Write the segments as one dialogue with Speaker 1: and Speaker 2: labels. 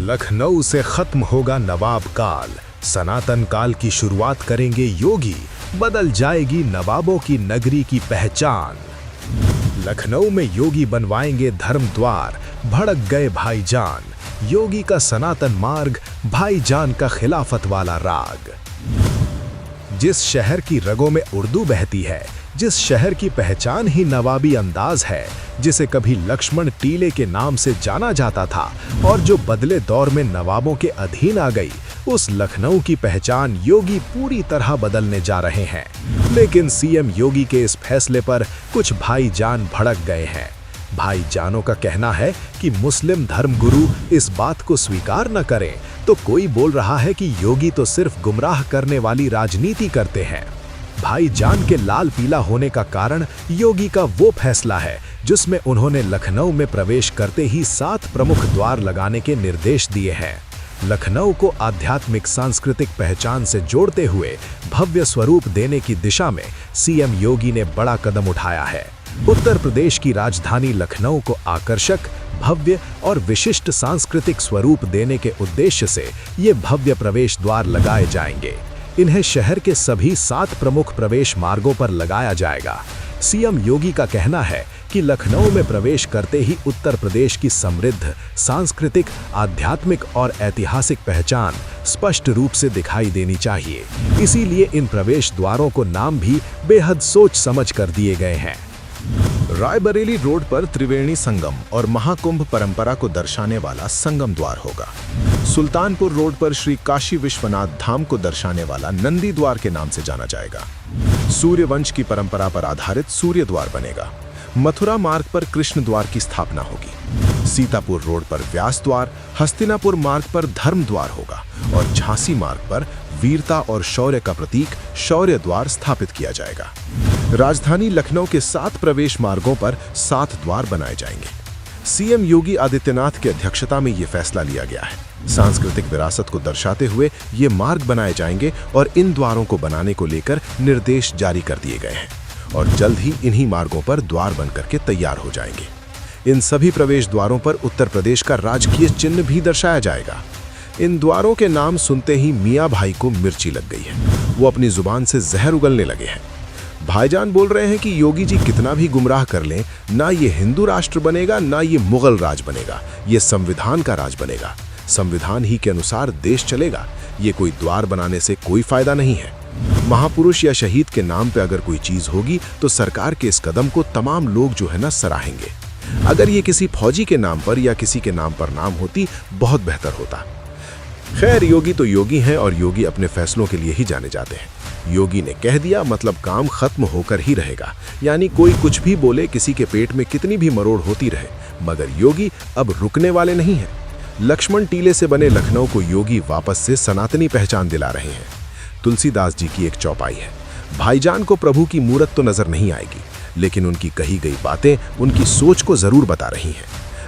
Speaker 1: लखनऊ से खत्म होगा नवाब काल, सनातन काल की शुरुआत करेंगे योगी, बदल जाएगी नवाबों की नगरी की पहचान। लखनऊ में योगी बनवाएंगे धर्म द्वार, भड़क गए भाईजान, योगी का सनातन मार्ग, भाईजान का खिलाफत वाला राग। जिस शहर की रगों में उर्दू बहती है, जिस शहर की पहचान ही नवाबी अंदाज है, जिसे कभी लक्ष्मण टीले के नाम से जाना जाता था और जो बदले दौर में नवाबों के अधीन आ गई, उस लखनऊ की पहचान योगी पूरी तरह बदलने जा रहे हैं। लेकिन सीएम योगी के इस फैसले पर कुछ भाईजान भड़क गए हैं। भाईजानों का कहना है कि मुस्लिम धर्मगुरु इस बात को स्वीकार न करें तो कोई बोल रहा है कि योगी तो सिर्फ गुमराह करने वाली राजनीति करते हैं। भाईजान के लाल पीला होने का कारण योगी का वो फैसला है जिसमें उन्होंने लखनऊ में प्रवेश करते ही 7 प्रमुख द्वार लगाने के निर्देश दिए हैं। लखनऊ को आध्यात्मिक सांस्कृतिक पहचान से जोड़ते हुए भव्य स्वरूप देने की दिशा में सीएम योगी ने बड़ा कदम उठाया है। उत्तर प्रदेश की राजधानी लखनऊ को आकर्षक, भव्य और विशिष्ट सांस्कृतिक स्वरूप देने के उद्देश्य से ये भव्य प्रवेश द्वार लगाए जाएंगे। इन्हें शहर के सभी 7 प्रमुख प्रवेश मार्गों पर लगाया जाएगा। सीएम योगी का कहना है कि लखनऊ में प्रवेश करते ही उत्तर प्रदेश की समृद्ध सांस्कृतिक, आध्यात्मिक और ऐतिहासिक पहचान स्पष्ट रूप से दिखाई देनी चाहिए। इसीलिए इन प्रवेश द्वारों को नाम भी बेहद सोच समझ कर दिए गए हैं। रायबरेली रोड पर त्रिवेणी संगम और महाकुंभ परंपरा को दर्शाने वाला संगम द्वार होगा। सुल्तानपुर रोड पर श्री काशी विश्वनाथ धाम को दर्शाने वाला नंदी द्वार के नाम से जाना जाएगा। सूर्यवंश की परंपरा पर आधारित सूर्य द्वार बनेगा। मथुरा मार्ग पर कृष्ण द्वार की स्थापना होगी। सीतापुर रोड पर व्यास द्वार, हस्तिनापुर मार्ग पर धर्म द्वार होगा और झांसी मार्ग पर वीरता और शौर्य का प्रतीक शौर्य द्वार स्थापित किया जाएगा। राजधानी लखनऊ के 7 प्रवेश मार्गों पर 7 द्वार बनाए जाएंगे। सीएम योगी आदित्यनाथ की अध्यक्षता में ये फैसला लिया गया है। सांस्कृतिक विरासत को दर्शाते हुए ये मार्ग बनाए जाएंगे और इन द्वारों को बनाने को लेकर निर्देश जारी कर दिए गए हैं और जल्द ही इन्हीं मार्गों पर द्वार बनकर के तैयार हो जाएंगे। इन सभी प्रवेश द्वारों पर उत्तर प्रदेश का राजकीय चिन्ह भी दर्शाया जाएगा। इन द्वारों के नाम सुनते ही मियाँ भाई को मिर्ची लग गई है। वो अपनी जुबान से जहर उगलने लगे हैं। भाईजान बोल रहे हैं कि योगी जी कितना भी गुमराह कर लें, ना ये हिंदू राष्ट्र बनेगा, ना ये मुगल राज बनेगा, ये संविधान का राज बनेगा। संविधान ही के अनुसार देश चलेगा। ये कोई द्वार बनाने से कोई फायदा नहीं है। महापुरुष या शहीद के नाम पे अगर कोई चीज होगी तो सरकार के इस कदम को तमाम लोग जो है ना सराहेंगे। अगर ये किसी फौजी के नाम पर या किसी के नाम पर नाम होती, बहुत बेहतर होता। खैर, योगी तो योगी हैं और योगी अपने फैसलों के लिए ही जाने जाते हैं। योगी ने कह दिया मतलब काम खत्म होकर ही रहेगा। यानी कोई कुछ भी बोले, किसी के पेट में कितनी भी मरोड़ होती रहे, मगर योगी अब रुकने वाले नहीं हैं। लक्ष्मण टीले से बने लखनऊ को योगी वापस से सनातनी पहचान दिला रहे हैं। तुलसीदास जी की एक चौपाई है, भाईजान को प्रभु की मूरत तो नजर नहीं आएगी, लेकिन उनकी कही गई बातें उनकी सोच को जरूर बता रही हैं।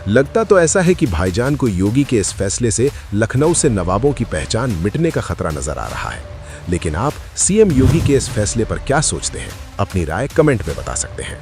Speaker 1: लगता तो ऐसा है कि भाईजान को योगी के इस फैसले से लखनऊ से नवाबों की पहचान मिटने का खतरा नजर आ रहा है। लेकिन आप सीएम योगी के इस फैसले पर क्या सोचते हैं? अपनी राय कमेंट में बता सकते हैं।